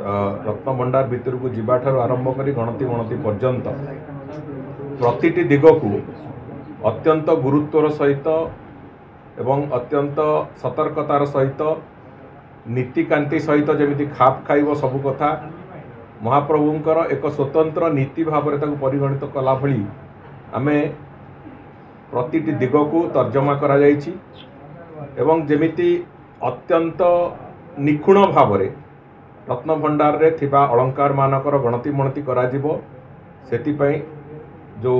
रत्नभंडार भितर को जीवा ठारू आरंभ करी गणति गणति पर्यंत प्रतिटी दिग को अत्यंत गुरुत्वर सहित एवं अत्यंत सतर्कतार सहित नीतिकांति सहित जमी खाप खाइब सबु कथा महाप्रभुंकर एक स्वतंत्र नीति भाव में परिगणित कला भली आमे प्रतिटी दिग को तर्जमा करा जाइछि एवं जेमिति अत्यंत निखुण भाव में रत्नभंडार रे थिबा अलंकार मानकर गणति मणति करा जिवो सेतिपई जो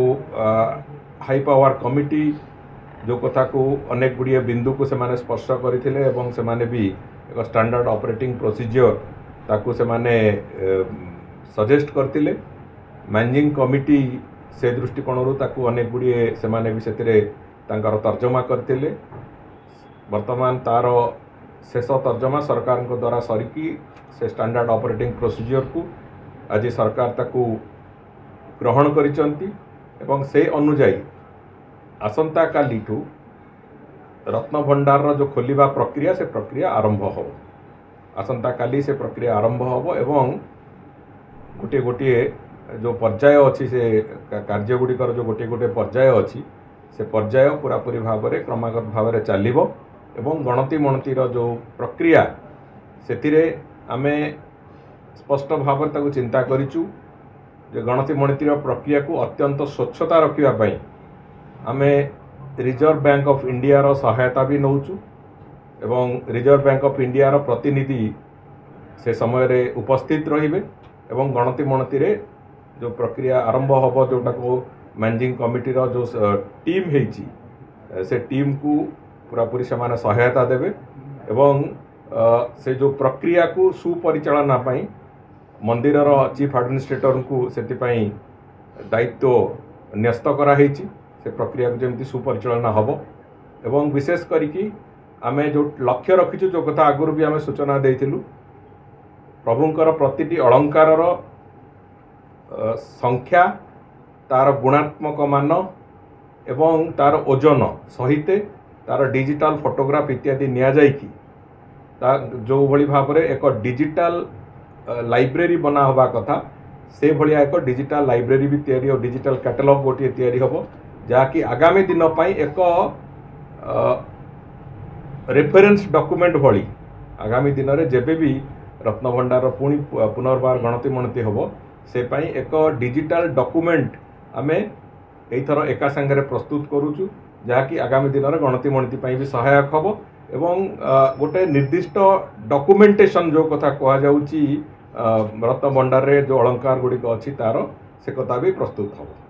हाई पावर कमिटी जो कथा को अनेक गुड़िए बिंदु को से स्पर्श करथिले एवं से माने भी एक स्टैंडर्ड ऑपरेटिंग प्रोसीजर ताकू से माने सजेस्ट करथिले मैनेजिंग कमिटी से दृष्टिकोण ताकू अनेक गुड़िए से माने भी सेतिरे तांकर तर्जमा करथिले वर्तमान तार शेष तर्जमा सरकार को द्वारा सरिकी से स्टैंडर्ड ऑपरेटिंग प्रोसीजर को आज सरकार ताकू ग्रहण करिसंती एवं से अनुजाई आसंता काली ठू रत्नभंडार जो खोलिबा प्रक्रिया से प्रक्रिया आरंभ हो आसंता काली से प्रक्रिया आरंभ हो एवं गोटे गोटे जो पर्याय अच्छी से कार्य गुड़िकर जो गोटे गोटे पर्याय अच्छी से पर्याय पूरापूरी भाव में क्रमागत भाव में चलिबो एवं गणति मणतिर जो प्रक्रिया से आमे स्पष्ट भाव में ताकू चिंता करिचु जे गणति मणतिर प्रक्रिया को अत्यंत स्वच्छता रखिबा पई आमे रिजर्व बैंक ऑफ इंडिया रो सहायता भी नौचु एवं रिजर्व बैंक ऑफ इंडिया रो प्रतिनिधि से समय रे उपस्थित रहिबे एवं गणति मणति रे जो प्रक्रिया आरंभ होबो जोटा को मैनेजिंग कमिटी रो जो टीम हेची से टीम को पूरापूरी से माने सहायता देबे एवं से जो प्रक्रिया को सुपरिचालना पाई मंदिर रो चीफ एडमिनिस्ट्रेटर को सेतिपाई दायित्व न्यस्त करा हेची से प्रक्रिया को जमी सुपरिचालना हम एवं विशेष करिकी आमे जो लक्ष्य रखीचु जो कथा आगुरी भी आमे सूचना देइथिलु प्रभुंकर प्रतिटी अलंकार संख्या तार गुणात्मक मान एवं तार ओजन सहित तार डिजिटल फोटोग्राफ इत्यादि निया जाइकी जो भली भाव में एक डिजिटल लाइब्रेरी बना होबा कथा से भलिया एक डिजिटल लाइब्रेरी भी तैयारी और डिजिटल कैटलॉग गोटे तैयारी होबो जहाँकि आगामी दिन पाई एक रेफरेंस डॉक्यूमेंट भली आगामी दिन में जेबे भी रत्नभंडार पुणी पुनर्बार गणति मणति होबो से पाई एक डिजिटल डॉक्यूमेंट आमे एथर एका संगे प्रस्तुत करूचु जहाँकि आगामी दिन में गणति मणति पाई भी सहायक होबो एवं गोटे निर्दिष्ट डॉक्यूमेंटेशन जो कथा कहा जाउची रत्नभंडार रे जो अलंकार गुड़िक अच्छी तार से कथा भी प्रस्तुत होबो।